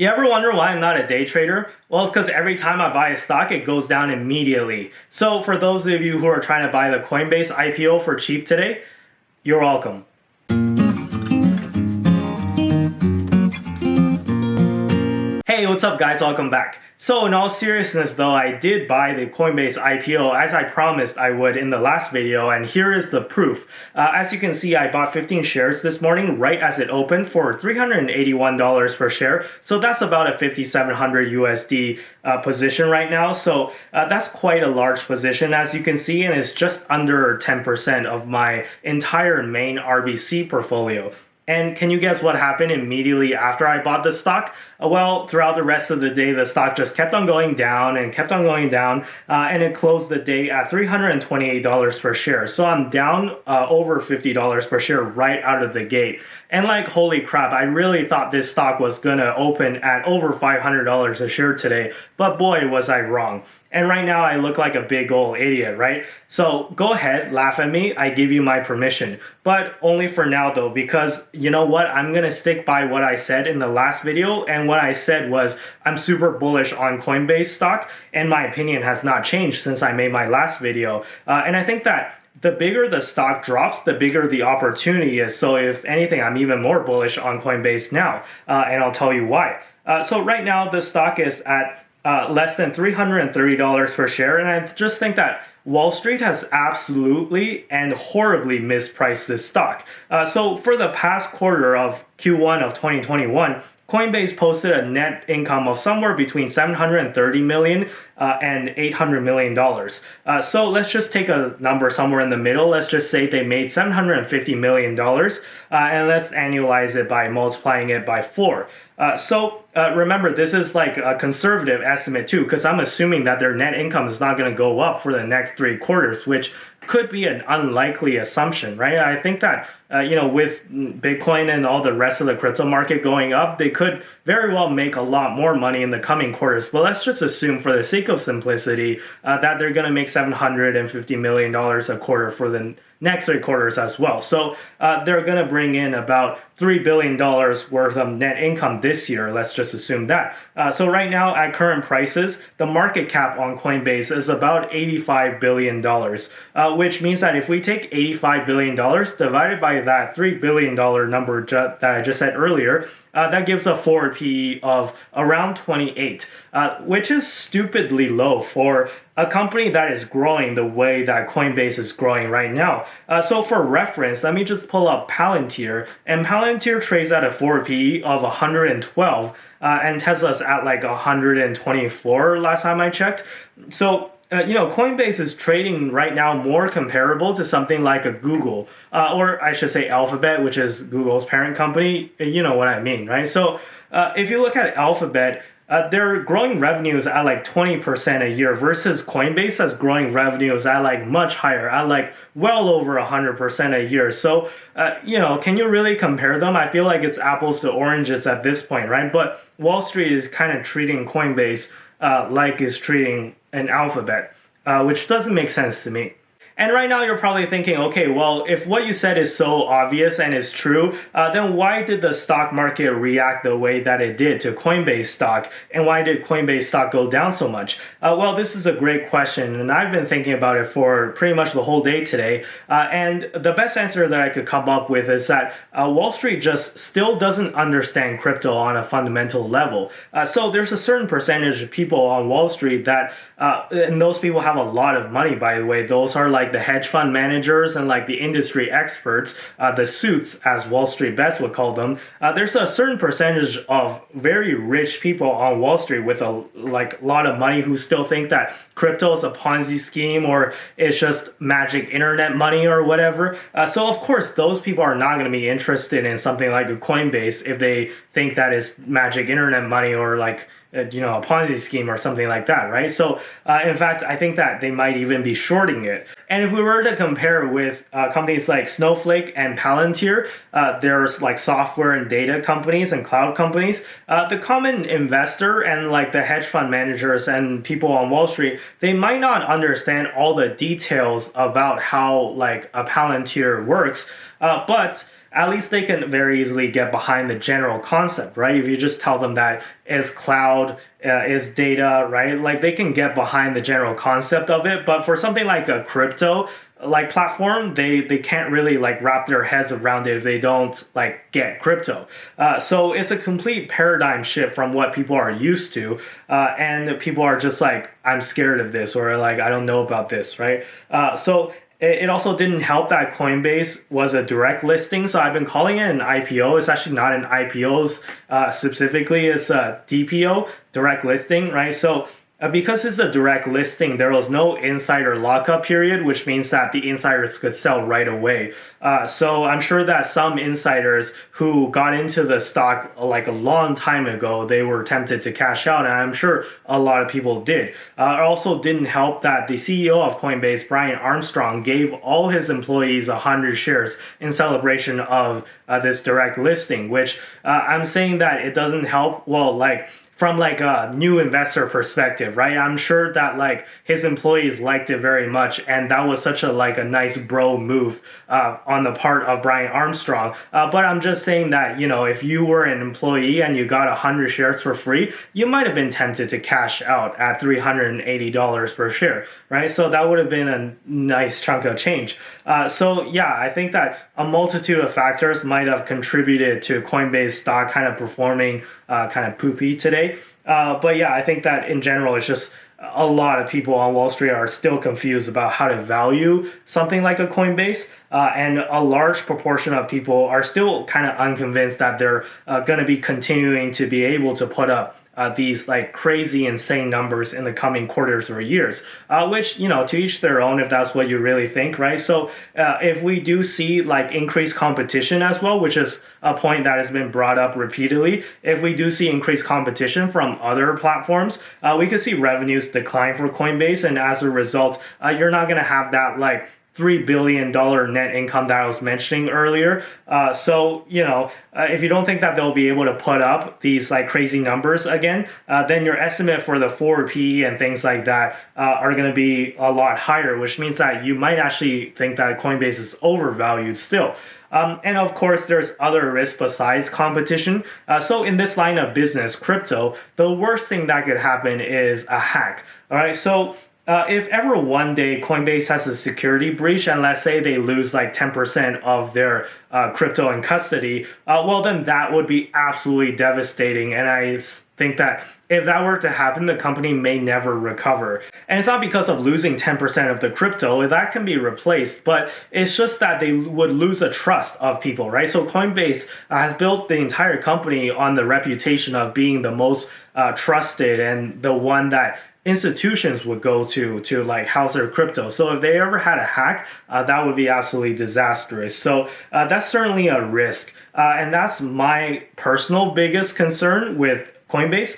You ever wonder why I'm not a day trader? Well, it's because every time I buy a stock, it goes down immediately. So for those of you who are trying to buy the Coinbase IPO for cheap today, you're welcome. Hey, what's up guys? Welcome back. So in all seriousness though, I did buy the Coinbase IPO as I promised I would in the last video, and here is the proof. As you can see, I bought 15 shares this morning right as it opened for $381 per share. So that's about a 5,700 USD position right now. So that's quite a large position as you can see, and it's just under 10% of my entire main RBC portfolio. And can you guess what happened immediately after I bought the stock? Well, throughout the rest of the day, the stock just kept on going down and kept on going down, and it closed the day at $328 per share. So I'm down over $50 per share right out of the gate. And like, holy crap, I really thought this stock was gonna open at over $500 a share today, but boy, was I wrong. And right now I look like a big old idiot, right? So go ahead, laugh at me, I give you my permission. But only for now though, because you know what? I'm gonna stick by what I said in the last video, and what I said was I'm super bullish on Coinbase stock, and my opinion has not changed since I made my last video. And I think that the bigger the stock drops, the bigger the opportunity is. So if anything, I'm even more bullish on Coinbase now, and I'll tell you why. So right now the stock is at less than $330 per share, and I just think that Wall Street has absolutely and horribly mispriced this stock. So for the past quarter of Q1 of 2021, Coinbase posted a net income of somewhere between $730 million and $800 million. So let's just take a number somewhere in the middle. Let's just say they made $750 million, and let's annualize it by multiplying it by 4. So remember, this is like a conservative estimate too, because I'm assuming that their net income is not going to go up for the next 3 quarters, which could be an unlikely assumption, right? I think that, with Bitcoin and all the rest of the crypto market going up, they could very well make a lot more money in the coming quarters. But let's just assume for the sake of simplicity that they're going to make $750 million a quarter for the next 3 quarters as well. So they're going to bring in about $3 billion worth of net income this year. Let's just assume that. So right now at current prices, the market cap on Coinbase is about $85 billion, which means that if we take $85 billion divided by that $3 billion number that I just said earlier, that gives a forward PE of around 28, which is stupidly low for a company that is growing the way that Coinbase is growing right now. So for reference, let me just pull up Palantir, and Palantir trades at a forward PE of 112, and Tesla's at like 124 last time I checked. So Coinbase is trading right now more comparable to something like a Google, or I should say Alphabet, which is Google's parent company. You know what I mean, right? So if you look at Alphabet, they're growing revenues at like 20% a year versus Coinbase that's growing revenues at like much higher, at like well over 100% a year. So, can you really compare them? I feel like it's apples to oranges at this point, right? But Wall Street is kind of treating Coinbase like it's treating an Alphabet, which doesn't make sense to me. And right now you're probably thinking, okay, well, if what you said is so obvious and is true, then why did the stock market react the way that it did to Coinbase stock? And why did Coinbase stock go down so much? Well, this is a great question, and I've been thinking about it for pretty much the whole day today. And the best answer that I could come up with is that Wall Street just still doesn't understand crypto on a fundamental level. So there's a certain percentage of people on Wall Street that, and those people have a lot of money, by the way. Those are like the hedge fund managers and like the industry experts, the suits as Wall Street bets would call them. There's a certain percentage of very rich people on Wall Street with a lot of money who still think that crypto is a Ponzi scheme or it's just magic internet money or whatever. So of course those people are not going to be interested in something like a Coinbase if they think that is magic internet money or like a Ponzi scheme or something like that, right? So in fact, I think that they might even be shorting it. And if we were to compare with companies like Snowflake and Palantir, there's like software and data companies and cloud companies, the common investor and like the hedge fund managers and people on Wall Street, they might not understand all the details about how like a Palantir works. But at least they can very easily get behind the general concept, right? If you just tell them that it's cloud, is data, right? Like they can get behind the general concept of it. But for something like a crypto like platform, they can't really like wrap their heads around it if they don't like get crypto. So it's a complete paradigm shift from what people are used to, and people are just like, I'm scared of this, or like I don't know about this, right? So it also didn't help that Coinbase was a direct listing, so I've been calling it an IPO. It's actually not an IPO specifically, it's a DPO, direct listing, right? So because it's a direct listing, there was no insider lockup period, which means that the insiders could sell right away. So I'm sure that some insiders who got into the stock like a long time ago, they were tempted to cash out, and I'm sure a lot of people did. It also didn't help that the CEO of Coinbase, Brian Armstrong, gave all his employees 100 shares in celebration of this direct listing, which I'm saying that it doesn't help. Well, like, from like a new investor perspective, right? I'm sure that like his employees liked it very much, and that was such a like a nice bro move on the part of Brian Armstrong. But I'm just saying that, you know, if you were an employee and you got 100 shares for free, you might have been tempted to cash out at $380 per share, right? So that would have been a nice chunk of change. So yeah, I think that a multitude of factors might have contributed to Coinbase stock kind of performing kind of poopy today. But yeah, I think that in general, it's just a lot of people on Wall Street are still confused about how to value something like a Coinbase. And a large proportion of people are still kind of unconvinced that they're going to be continuing to be able to put up these like crazy insane numbers in the coming quarters or years, which, you know, to each their own if that's what you really think, right? So if we do see like increased competition as well, which is a point that has been brought up repeatedly, if we do see increased competition from other platforms, we could see revenues decline for Coinbase, and as a result, you're not going to have that like $3 billion net income that I was mentioning earlier. So, you know, if you don't think that they'll be able to put up these like crazy numbers again, then your estimate for the forward PE and things like that are going to be a lot higher, which means that you might actually think that Coinbase is overvalued still. And of course, there's other risks besides competition. So in this line of business, crypto, the worst thing that could happen is a hack. All right, so if ever one day Coinbase has a security breach, and let's say they lose like 10% of their crypto in custody, well, then that would be absolutely devastating. And I think that if that were to happen, the company may never recover. And it's not because of losing 10% of the crypto, that can be replaced, but it's just that they would lose the trust of people, right? So Coinbase has built the entire company on the reputation of being the most trusted and the one that institutions would go to like house their crypto. So if they ever had a hack, that would be absolutely disastrous. So that's certainly a risk. And that's my personal biggest concern with Coinbase.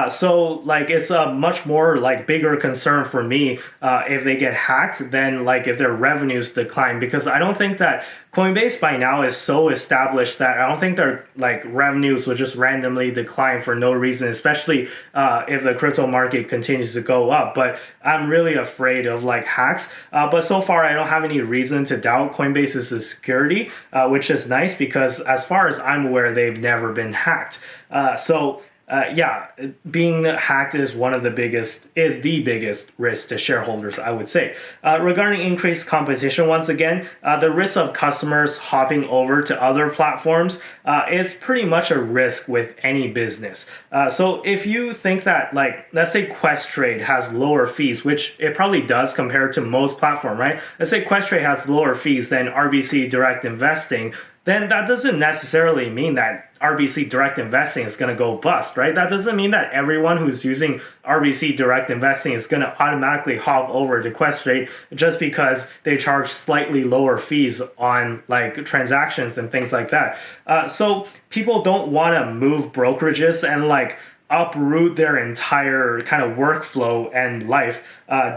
So like it's a much more like bigger concern for me if they get hacked than like if their revenues decline, because I don't think that Coinbase by now is so established that I don't think their like revenues would just randomly decline for no reason, especially if the crypto market continues to go up. But I'm really afraid of like hacks. But so far I don't have any reason to doubt Coinbase's security, which is nice because as far as I'm aware, they've never been hacked. Yeah, being hacked is the biggest risk to shareholders, I would say. Regarding increased competition, once again, the risk of customers hopping over to other platforms is pretty much a risk with any business. So if you think that, like, let's say Questrade has lower fees, which it probably does compared to most platforms, right? Let's say Questrade has lower fees than RBC Direct Investing, then that doesn't necessarily mean that RBC Direct Investing is going to go bust, right? That doesn't mean that everyone who's using RBC Direct Investing is going to automatically hop over to Questrade just because they charge slightly lower fees on like transactions and things like that. So people don't want to move brokerages and like uproot their entire kind of workflow and life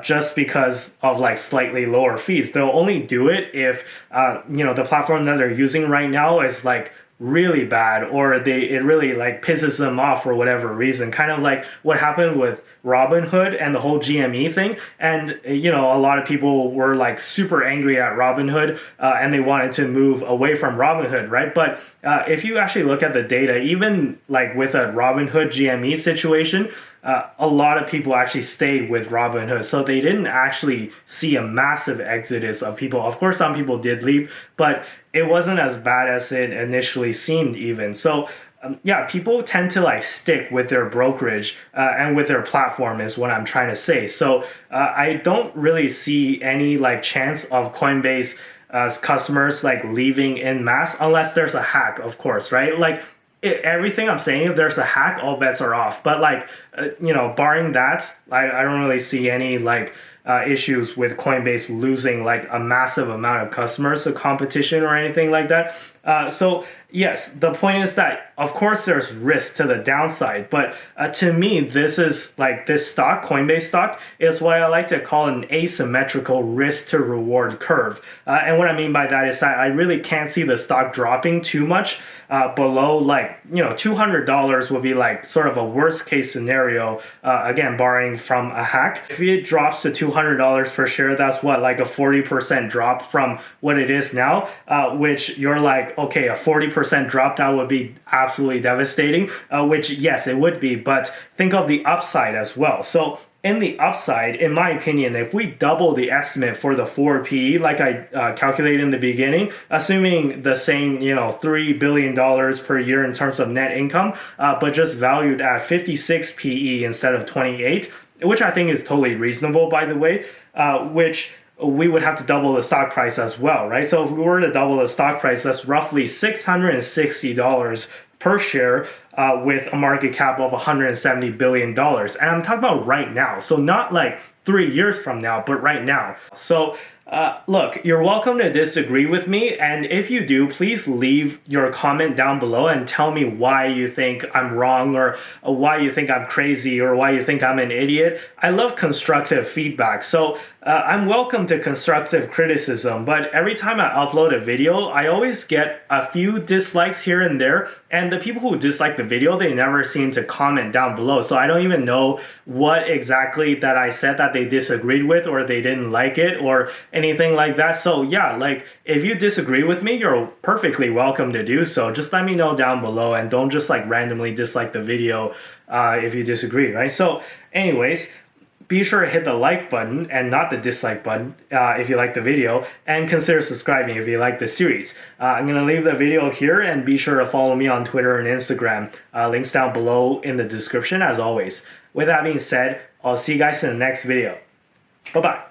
just because of like slightly lower fees. They'll only do it if the platform that they're using right now is like really bad, or it really like pisses them off for whatever reason, kind of like what happened with Robinhood and the whole GME thing. And you know, a lot of people were like super angry at Robinhood, and they wanted to move away from Robinhood, right? But if you actually look at the data, even like with a Robinhood GME situation, a lot of people actually stayed with Robinhood. So they didn't actually see a massive exodus of people. Of course, some people did leave, but it wasn't as bad as it initially seemed even. So yeah, people tend to like stick with their brokerage and with their platform is what I'm trying to say. So I don't really see any like chance of Coinbase customers like leaving en masse unless there's a hack, of course, right? Like everything I'm saying, if there's a hack, all bets are off. But like, you know, barring that, I don't really see any like issues with Coinbase losing like a massive amount of customers to competition or anything like that. So yes, the point is that of course there's risk to the downside, but to me, this is like this stock, Coinbase stock, is what I like to call an asymmetrical risk to reward curve. And what I mean by that is that I really can't see the stock dropping too much below like, you know, $200 would be like sort of a worst case scenario, again, barring from a hack. If it drops to $200 per share, that's what, like a 40% drop from what it is now, which you're like, okay, a 40% drop, that would be absolutely devastating, which yes, it would be, but think of the upside as well. So in the upside, in my opinion, if we double the estimate for the forward PE, like I calculated in the beginning, assuming the same, you know, $3 billion per year in terms of net income, but just valued at 56 PE instead of 28, which I think is totally reasonable, by the way, which we would have to double the stock price as well, right? So if we were to double the stock price, that's roughly $660 per share with a market cap of $170 billion. And I'm talking about right now. So not like 3 years from now, but right now. So look, you're welcome to disagree with me. And if you do, please leave your comment down below and tell me why you think I'm wrong, or why you think I'm crazy, or why you think I'm an idiot. I love constructive feedback. So I'm welcome to constructive criticism, but every time I upload a video, I always get a few dislikes here and there. And the people who dislike the video, they never seem to comment down below. So I don't even know what exactly that I said that they disagreed with, or they didn't like it, or anything like that. So yeah, like if you disagree with me, you're perfectly welcome to do so. Just let me know down below, and don't just like randomly dislike the video if you disagree, right? So anyways, be sure to hit the like button and not the dislike button if you like the video, and consider subscribing if you like the series. I'm going to leave the video here, and be sure to follow me on Twitter and Instagram. Links down below in the description as always. With that being said, I'll see you guys in the next video. Bye-bye.